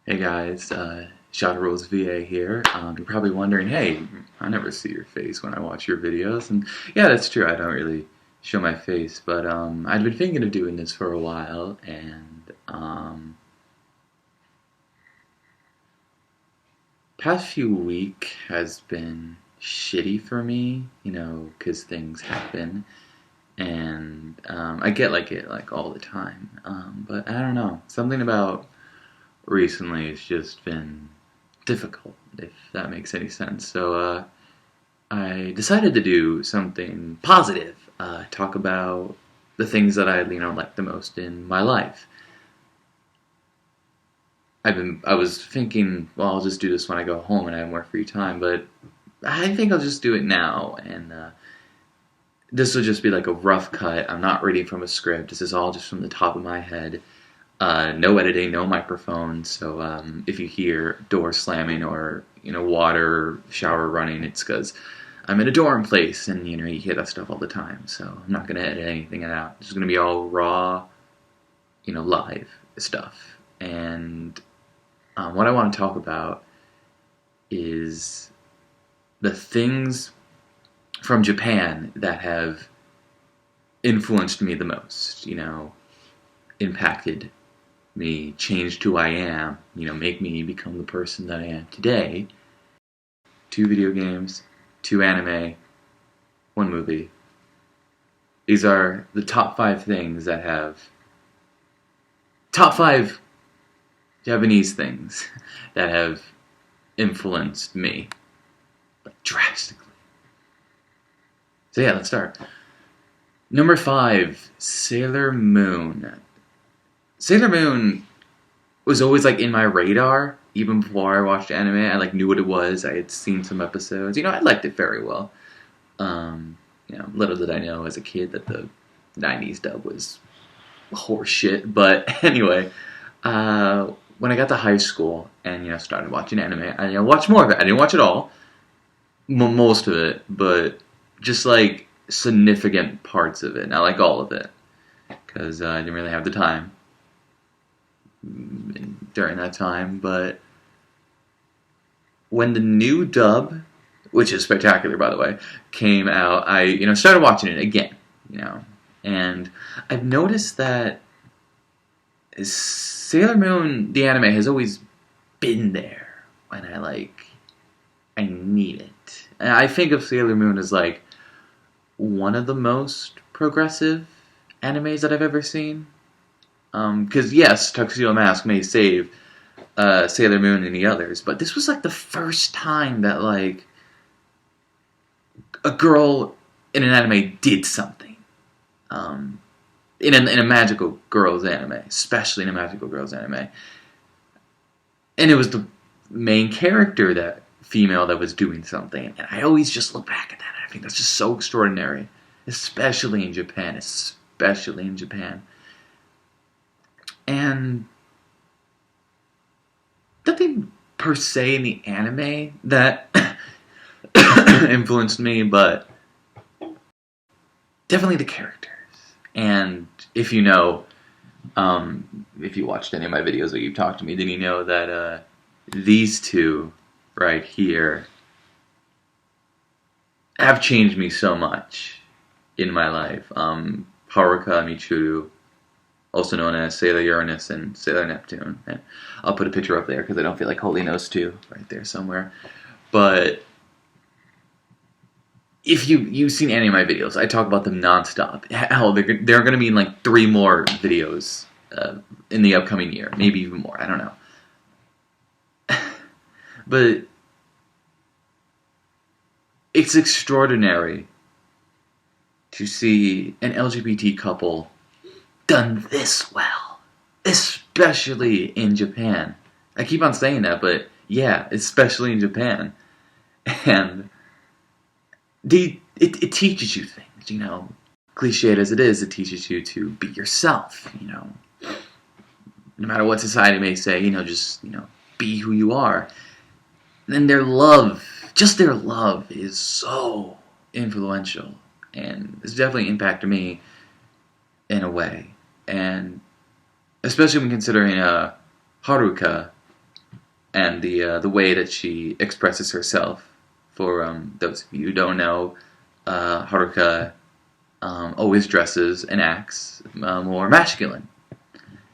Hey guys, Shadow Rose VA here. You're probably wondering, hey, I never see your face when I watch your videos, and yeah, that's true. I don't really show my face, but I'd been thinking of doing this for a while, and past few week has been shitty for me, 'cause things happen, and I get like it like all the time, but I don't know, something about recently has just been difficult, if that makes any sense. So I decided to do something positive, talk about the things that I like the most in my life. I was thinking, well, I'll just do this when I go home and I have more free time, but I think I'll just do it now, and this will just be like a rough cut. I'm not reading from a script. This is all just from the top of my head. No editing, no microphone. So if you hear doors slamming or water shower running, it's because I'm in a dorm place, and you hear that stuff all the time. So I'm not gonna edit anything out. It's gonna be all raw, live stuff. And what I want to talk about is the things from Japan that have influenced me the most. Impacted me, changed who I am, make me become the person that I am today. 2 video games, 2 anime, 1 movie. These are the top 5 things that have... top 5 Japanese things that have influenced me, like, drastically. So yeah, let's start. Number 5, Sailor Moon. Sailor Moon was always like in my radar even before I watched anime. I like knew what it was. I had seen some episodes. I liked it very well. Little did I know as a kid that the '90s dub was horse shit. But anyway, when I got to high school and started watching anime, I watched more of it. I didn't watch it all, most of it, but just like significant parts of it. Not like all of it, because I didn't really have the time during that time. But when the new dub, which is spectacular by the way, came out, I started watching it again, and I've noticed that Sailor Moon the anime has always been there when I need it. And I think of Sailor Moon as like one of the most progressive animes that I've ever seen. Because yes, Tuxedo Mask may save Sailor Moon and the others, but this was like the first time that like a girl in an anime did something. In a magical girls anime, especially in a magical girls anime, and it was the main character, that female, that was doing something, and I always just look back at that and I think that's just so extraordinary, especially in Japan, and nothing per se in the anime that influenced me, but definitely the characters. And if you watched any of my videos or you've talked to me, then you know that these two right here have changed me so much in my life. Haruka Michiru, also known as Sailor Uranus and Sailor Neptune. And I'll put a picture up there because I don't feel like holding those two right there somewhere. But if you've seen any of my videos, I talk about them nonstop. Hell, they're going to be in like 3 more videos in the upcoming year, maybe even more. I don't know. But it's extraordinary to see an LGBT couple done this well, especially in Japan. I keep on saying that, but yeah, especially in Japan. And it teaches you things, cliched as it is, it teaches you to be yourself, no matter what society may say, just, be who you are. And their love is so influential, and it's definitely impacted me in a way. And especially when considering Haruka, and the way that she expresses herself. For those of you who don't know, Haruka always dresses and acts more masculine.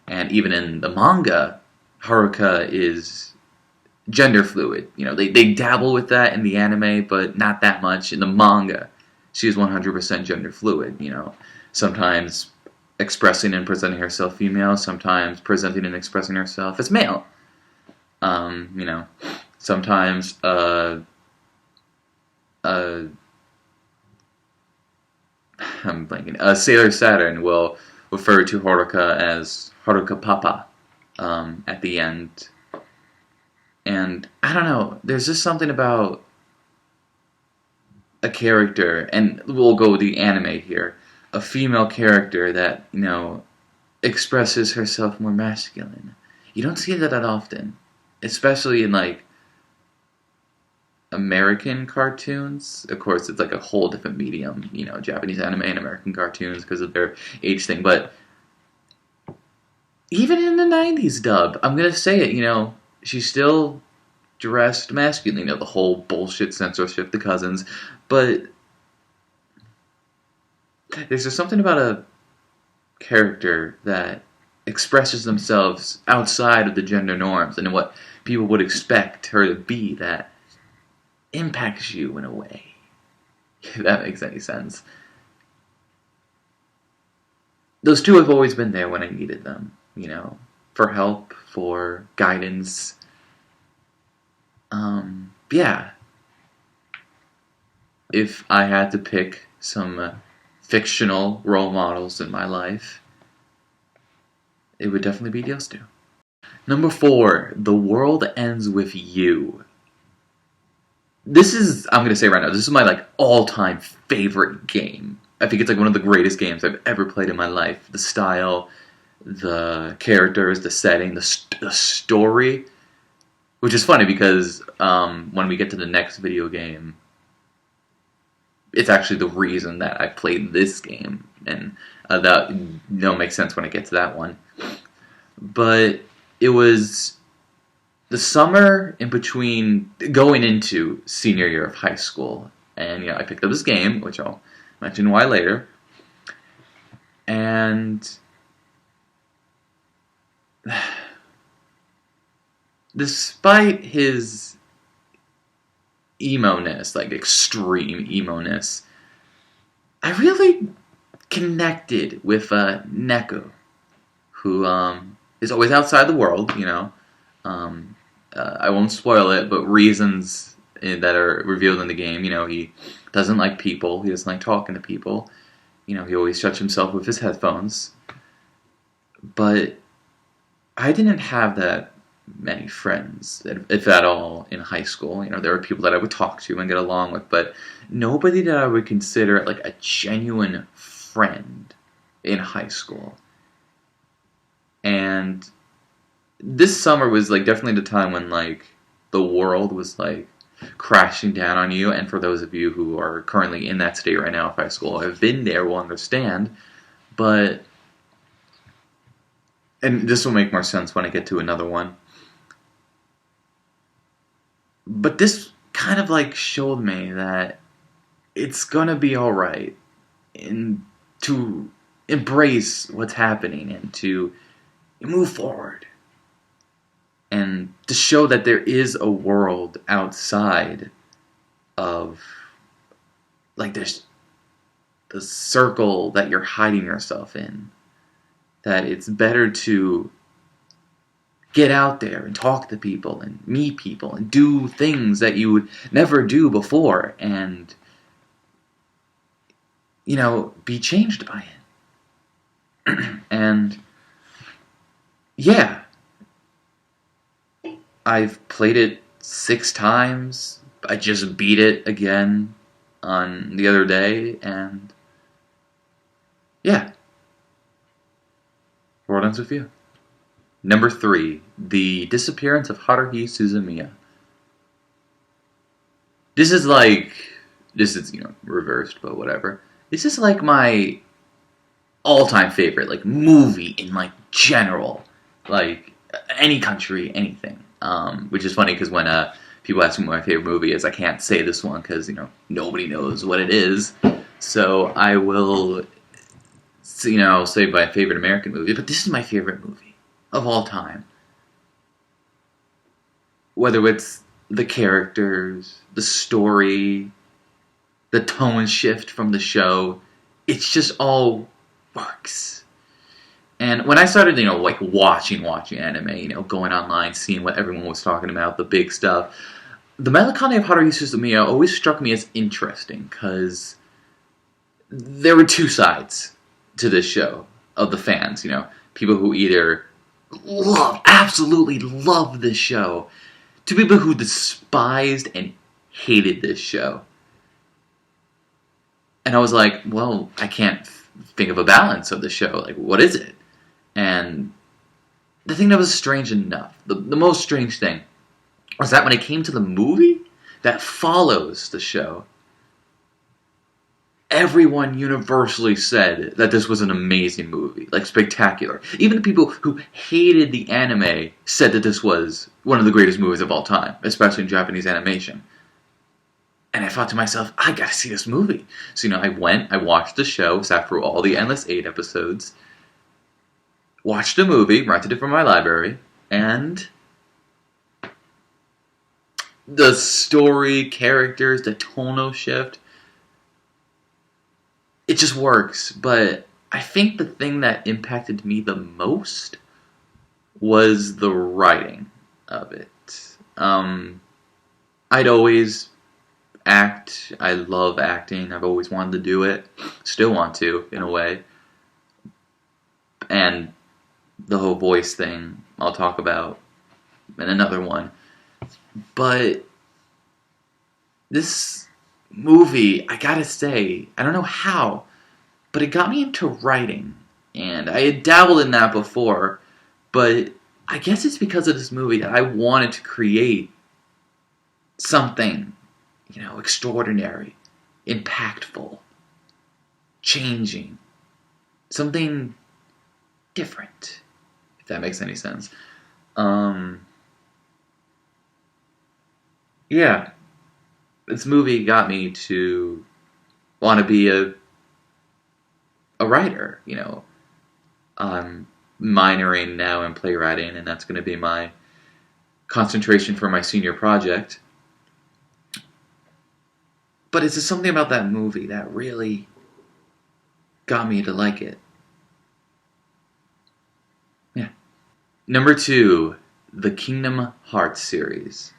And even in the manga, Haruka is gender fluid. You know, they dabble with that in the anime, but not that much. In the manga, she is 100% gender fluid. You know, sometimes expressing and presenting herself female, sometimes presenting and expressing herself as male. You know, sometimes I'm blanking. Sailor Saturn will refer to Haruka as Haruka Papa at the end. And I don't know, there's just something about a character, and we'll go with the anime here, a female character that, you know, expresses herself more masculine. You don't see that often, especially in like American cartoons. Of course, it's like a whole different medium, you know, Japanese anime and American cartoons because of their age thing. But even in the 90s dub, I'm going to say it, you know, she's still dressed masculine, you know, the whole bullshit censorship, the cousins. But there's just something about a character that expresses themselves outside of the gender norms and what people would expect her to be that impacts you in a way. If that makes any sense. Those two have always been there when I needed them, you know, for help, for guidance. Yeah. If I had to pick some fictional role models in my life, it would definitely be those two. Number 4, The World Ends With You. This is, I'm going to say right now, this is my like all-time favorite game. I think it's like one of the greatest games I've ever played in my life. The style, the characters, the setting, the story. Which is funny because when we get to the next video game, it's actually the reason that I played this game. And that makes sense when I get to that one. But it was the summer in between going into senior year of high school. And I picked up this game, which I'll mention why later. And despite his emo-ness, like extreme emo-ness, I really connected with Neko, who is always outside the world, you know. I won't spoil it, but reasons that are revealed in the game, you know, he doesn't like people, he doesn't like talking to people, you know, he always shuts himself with his headphones. But I didn't have that many friends, if at all, in high school. You know, there were people that I would talk to and get along with, but nobody that I would consider like a genuine friend in high school. And this summer was like definitely the time when like the world was like crashing down on you. And for those of you who are currently in that state right now of high school, have been there, will understand. But, and this will make more sense when I get to another one. But this kind of like showed me that it's gonna be alright, and to embrace what's happening and to move forward. And to show that there is a world outside of, like, there's the circle that you're hiding yourself in. That it's better to get out there and talk to people and meet people and do things that you would never do before and, you know, be changed by it. And, yeah. I've played it 6 times. I just beat it again on the other day, and yeah. World Ends With You. Number 3, The Disappearance of Haruhi Suzumiya. This is, you know, reversed, but whatever. This is like my all-time favorite, like, movie in, like, general. Like, any country, anything. which is funny because when people ask me what my favorite movie is, I can't say this one because nobody knows what it is. So I will, say my favorite American movie, but this is my favorite movie of all time. Whether it's the characters, the story, the tone shift from the show, it's just all works. And when I started, watching anime, going online, seeing what everyone was talking about, the big stuff, the Melancholy of Haruhi Suzumiya always struck me as interesting because there were two sides to this show of the fans. People who either absolutely loved this show, to people who despised and hated this show. And I was like, well, I can't think of a balance of the show. Like, what is it? And the thing that was strange enough, the most strange thing, was that when it came to the movie that follows the show, everyone universally said that this was an amazing movie, like spectacular. Even the people who hated the anime said that this was one of the greatest movies of all time, especially in Japanese animation. And I thought to myself, I gotta see this movie. So, I watched the show, sat through all the endless 8 episodes, watched the movie, rented it from my library, and the story, characters, the tonal shift, it just works. But I think the thing that impacted me the most was the writing of it. I'd always act. I love acting. I've always wanted to do it. Still want to, in a way. And the whole voice thing I'll talk about in another one. But this movie, I gotta say, I don't know how, but it got me into writing. And I had dabbled in that before, but I guess it's because of this movie that I wanted to create something, extraordinary, impactful, changing, something different, if that makes any sense. Yeah, this movie got me to want to be a writer. I'm minoring now in playwriting, and that's going to be my concentration for my senior project. But it's just something about that movie that really got me to like it. Yeah. Number 2, the Kingdom Hearts series.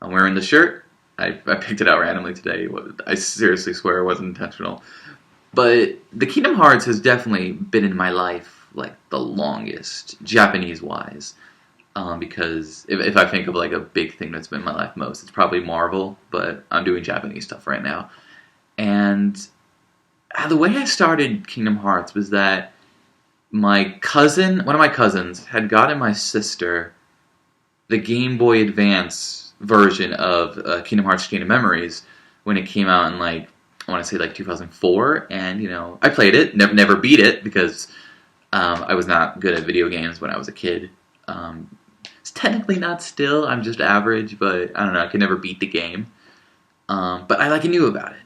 I'm wearing the shirt. I picked it out randomly today. I seriously swear it wasn't intentional. But the Kingdom Hearts has definitely been in my life like the longest, Japanese-wise. Because if I think of like a big thing that's been in my life most, it's probably Marvel, but I'm doing Japanese stuff right now. And the way I started Kingdom Hearts was that one of my cousins, had gotten my sister the Game Boy Advance version of Kingdom Hearts Chain of Memories when it came out in I want to say 2004, and I played it, never beat it because I was not good at video games when I was a kid. It's technically not still, I'm just average, but I don't know, I could never beat the game. But I knew about it.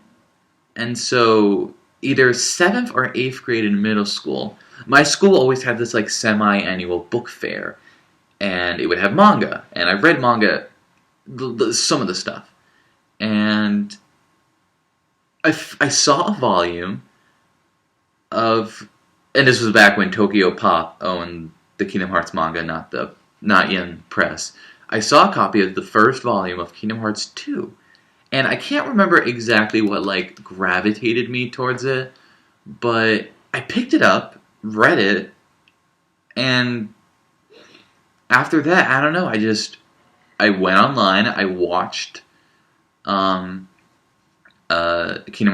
And so either 7th or 8th grade in middle school, my school always had this semi-annual book fair, and it would have manga, and I read manga, some of the stuff, and I saw a volume of, and this was back when Tokyo Pop owned the Kingdom Hearts manga, not Yen Press. I saw a copy of the first volume of Kingdom Hearts 2, and I can't remember exactly what gravitated me towards it, but I picked it up, read it, and after that, I don't know, I went online, I watched Kingdom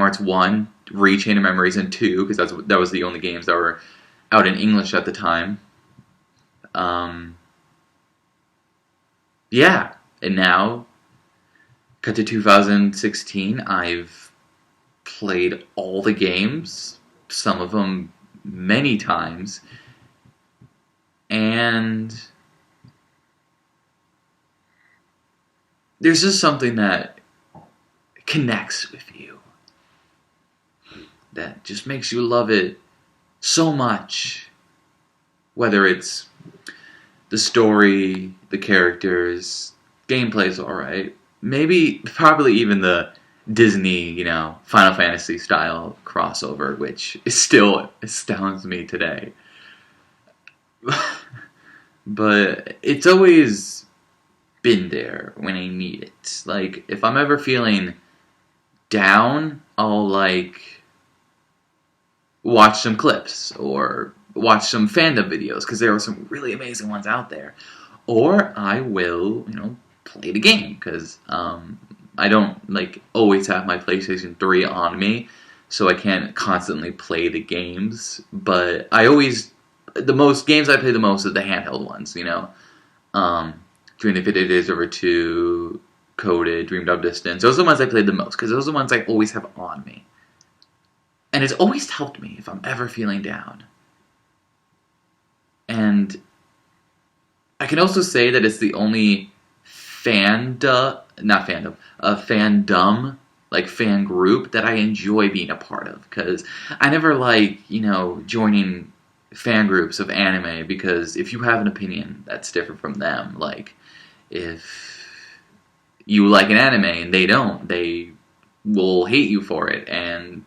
Hearts 1, Chain of Memories, and 2, because that was the only games that were out in English at the time. Yeah, and now, cut to 2016, I've played all the games, some of them many times, and there's just something that connects with you, that just makes you love it so much. Whether it's the story, the characters, gameplay's alright. Maybe, probably even the Disney, Final Fantasy style crossover, which still astounds me today. But it's always been there when I need it. Like, if I'm ever feeling down, I'll, watch some clips or watch some fandom videos, because there are some really amazing ones out there. Or I will, play the game, because I don't, always have my PlayStation 3 on me, so I can't constantly play the games. But the most games I play the most are the handheld ones, Dream Infinity Days Over 2, Coded, Dream Drop Distance. Those are the ones I played the most, because those are the ones I always have on me. And it's always helped me if I'm ever feeling down. And I can also say that it's the only fandom, fan group that I enjoy being a part of. Because I never joining fan groups of anime, because if you have an opinion that's different from them, if you like an anime and they don't, they will hate you for it. And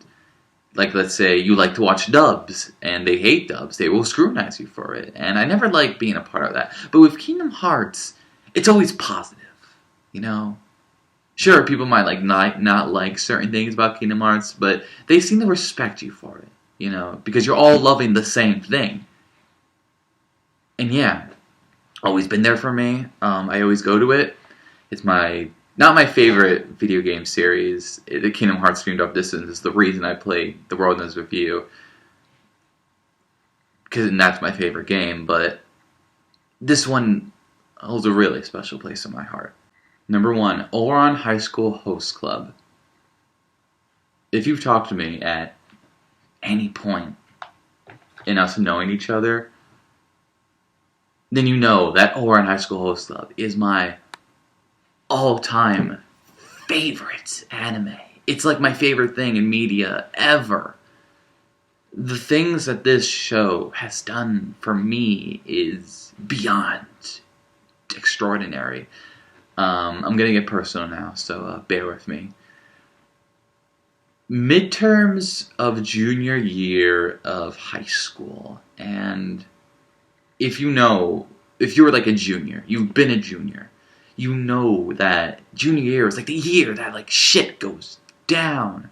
let's say you like to watch dubs and they hate dubs, they will scrutinize you for it. And I never like being a part of that. But with Kingdom Hearts, it's always positive, Sure, people might not like certain things about Kingdom Hearts, but they seem to respect you for it, because you're all loving the same thing. And yeah, always been there for me. I always go to it. It's not my favorite video game series. The Kingdom Hearts Dream Drop Distance is the reason I play The World Ends With You, because that's my favorite game. But this one holds a really special place in my heart. Number 1, Ouran High School Host Club. If you've talked to me at any point in us knowing each other, then you know that Ouran High School Host Club is my all-time favorite anime. It's my favorite thing in media ever. The things that this show has done for me is beyond extraordinary. I'm gonna get personal now, so bear with me. Midterms of junior year of high school, and if you were a junior, you've been a junior, you know that junior year is the year that shit goes down.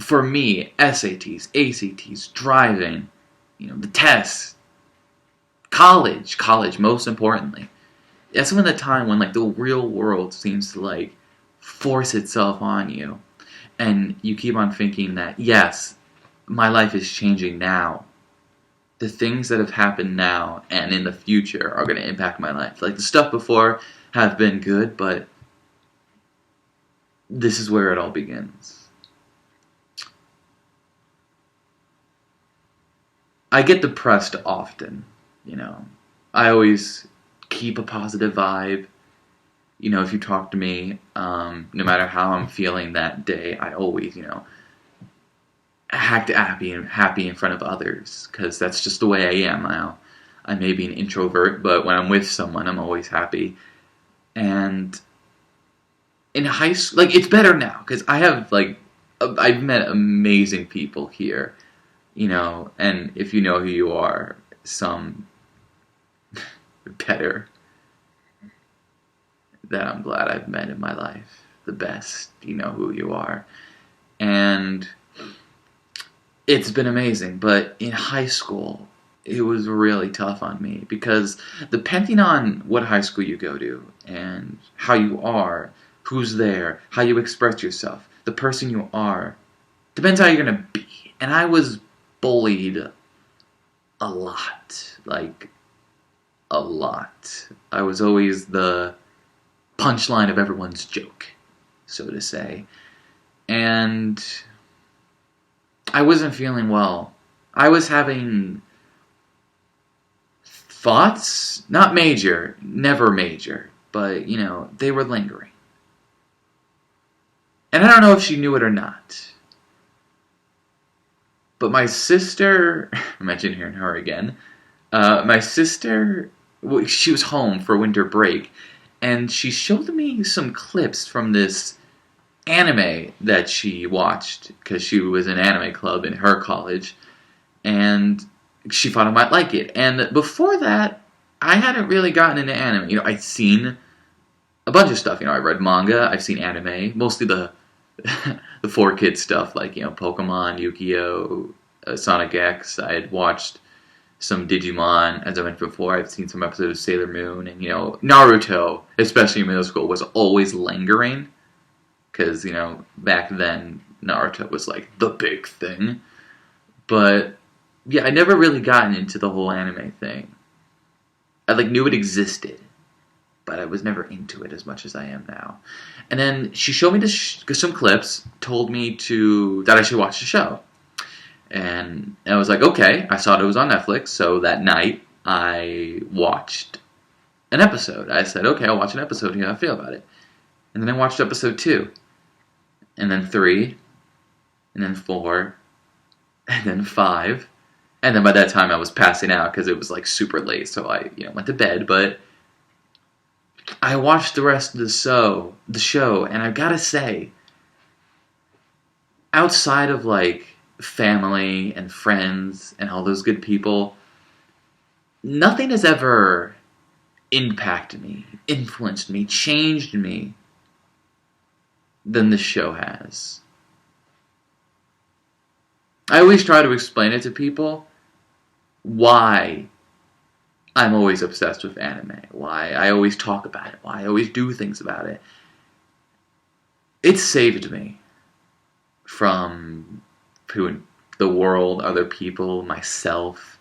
For me, SATs, ACTs, driving, the tests, college most importantly. That's when the time when the real world seems to force itself on you, and you keep on thinking that, yes, my life is changing now. The things that have happened now and in the future are going to impact my life. The stuff before have been good, but this is where it all begins. I get depressed often, I always keep a positive vibe. If you talk to me, no matter how I'm feeling that day, I always, act happy in front of others, because that's just the way I am now. I may be an introvert, but when I'm with someone, I'm always happy. And in high school, it's better now, because I've met amazing people here, and if you know who you are, some better that I'm glad I've met in my life. The best, you know who you are. And it's been amazing, but in high school, it was really tough on me, because depending on what high school you go to and how you are, who's there, how you express yourself, the person you are, depends how you're going to be. And I was bullied a lot, a lot. I was always the punchline of everyone's joke, so to say. And I wasn't feeling well. I was having thoughts, not major, never major, but, they were lingering. And I don't know if she knew it or not. But my sister, imagine hearing her again, my sister, she was home for winter break, and she showed me some clips from this anime that she watched, because she was in anime club in her college, and she thought I might like it. And before that, I hadn't really gotten into anime. I'd seen a bunch of stuff. I read manga, I've seen anime, mostly the the 4Kids stuff, like, Pokemon, Yu-Gi-Oh!, Sonic X. I had watched some Digimon, as I mentioned before. I've seen some episodes of Sailor Moon, and, Naruto, especially in middle school, was always lingering, because, back then, Naruto was, like, the big thing. But, yeah, I never really gotten into the whole anime thing. I, knew it existed, but I was never into it as much as I am now. And then she showed me some clips, told me that I should watch the show. And I was like, okay. I saw it was on Netflix, so that night I watched an episode. I said, okay, I'll watch an episode and see how I feel about it. And then I watched episode 2, and then 3, and then 4, and then 5. And then by that time I was passing out because it was super late, so I went to bed. But I watched the rest of the show, and I've got to say, outside of family and friends and all those good people, nothing has ever impacted me, influenced me, changed me than this show has. I always try to explain it to people why I'm always obsessed with anime, why I always talk about it, why I always do things about it. It saved me from the world, other people, myself.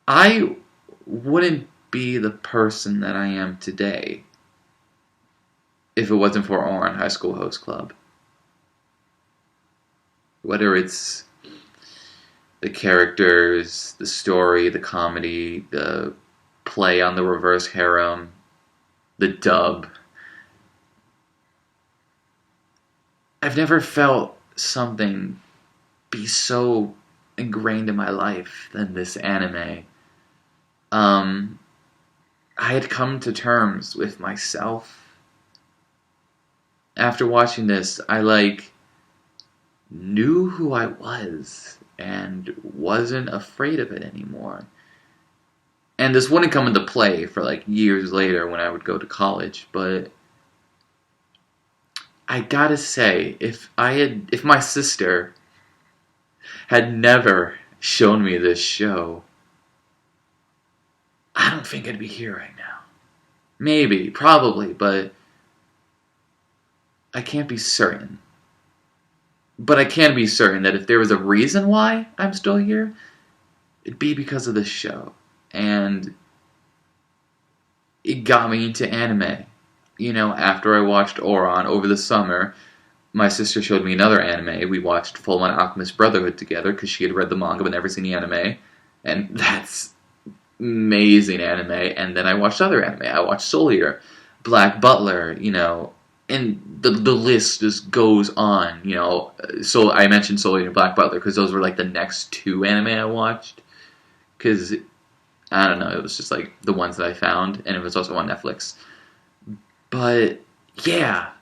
I wouldn't be the person that I am today if it wasn't for Ouran High School Host Club. Whether it's the characters, the story, the comedy, the play on the reverse harem, the dub. I've never felt something be so ingrained in my life than this anime. I had come to terms with myself. After watching this, I knew who I was and wasn't afraid of it anymore. And this wouldn't come into play for years later when I would go to college, but I gotta say, if my sister had never shown me this show, I don't think I'd be here right now. Maybe, probably, but I can't be certain. But I can be certain that if there was a reason why I'm still here, it'd be because of this show. And it got me into anime. After I watched Ouran over the summer, my sister showed me another anime. We watched Fullmetal Alchemist Brotherhood together because she had read the manga but never seen the anime. And that's amazing anime. And then I watched other anime. I watched Soul Eater, Black Butler, and the list just goes on, So I mentioned Soul Eater and Black Butler because those were the next 2 anime I watched. Because, I don't know, it was just the ones that I found, and it was also on Netflix. But, yeah,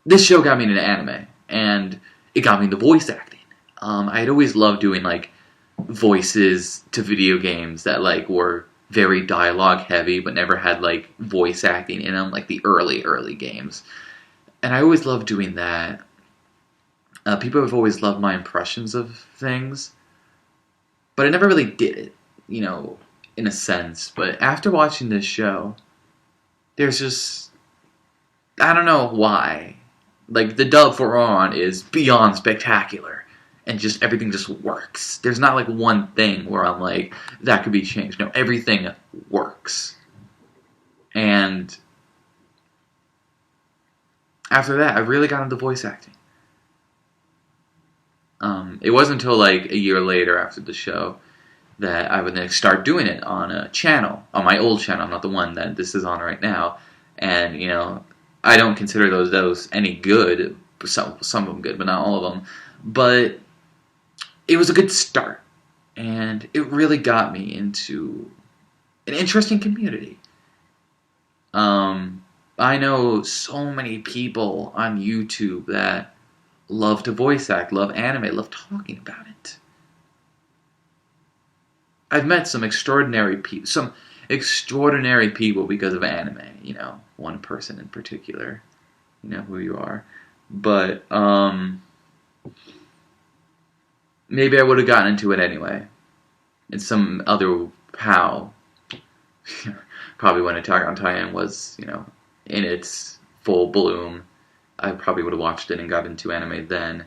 this show got me into anime, and it got me into voice acting. I had always loved doing, voices to video games that, were very dialogue heavy, but never had, voice acting in them, the early games. And I always loved doing that. People have always loved my impressions of things, but I never really did it, in a sense. But after watching this show, there's just, I don't know why. The dub for Ouran is beyond spectacular. And just everything just works. There's not one thing where I'm that could be changed. No, everything works. And after that, I really got into voice acting. It wasn't until a year later after the show that I would then start doing it on a channel, on my old channel, not the one that this is on right now. And I don't consider those any good. Some of them good, but not all of them. But it was a good start, and it really got me into an interesting community. I know so many people on YouTube that love to voice act, love anime, love talking about it. I've met some extraordinary people because of anime. One person in particular. You know who you are. But maybe I would have gotten into it anyway. In some other how. Probably when Attack on Titan was, in its full bloom, I probably would have watched it and got into anime then.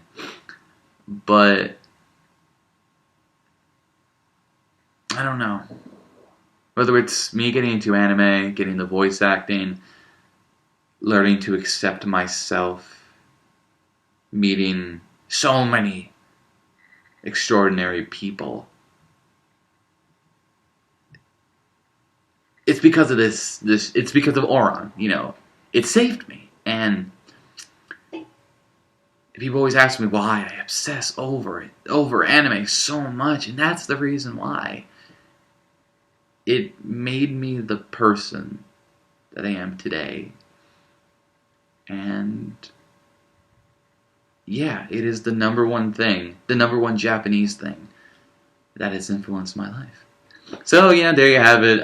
But I don't know. Whether it's me getting into anime, getting the voice acting, learning to accept myself, meeting so many extraordinary people. It's because of this it's because of Auron, It saved me. And people always ask me why I obsess over anime so much, and that's the reason why. It made me the person that I am today. And yeah, it is the number one Japanese thing that has influenced my life. So yeah, there you have it.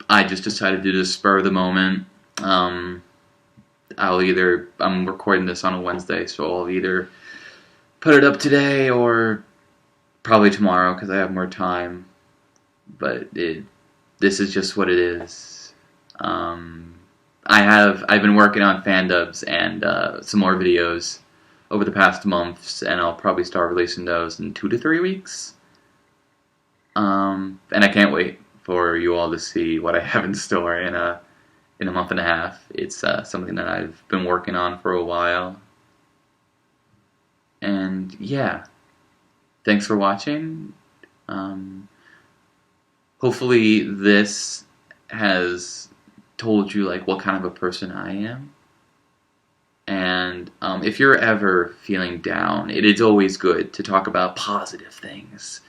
I just decided to do this spur of the moment. I'm recording this on a Wednesday, so I'll either put it up today or probably tomorrow because I have more time. But this is just what it is. I've been working on fan dubs and some more videos over the past months, and I'll probably start releasing those in 2 to 3 weeks. And I can't wait for you all to see what I have in store in a month and a half. It's something that I've been working on for a while. And yeah, thanks for watching. Hopefully this has told you what kind of a person I am. And if you're ever feeling down, it is always good to talk about positive things.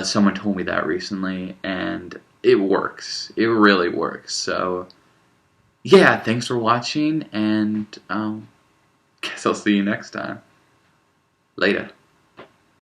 Someone told me that recently, and it works. It really works. So, yeah, thanks for watching, and guess I'll see you next time. Later.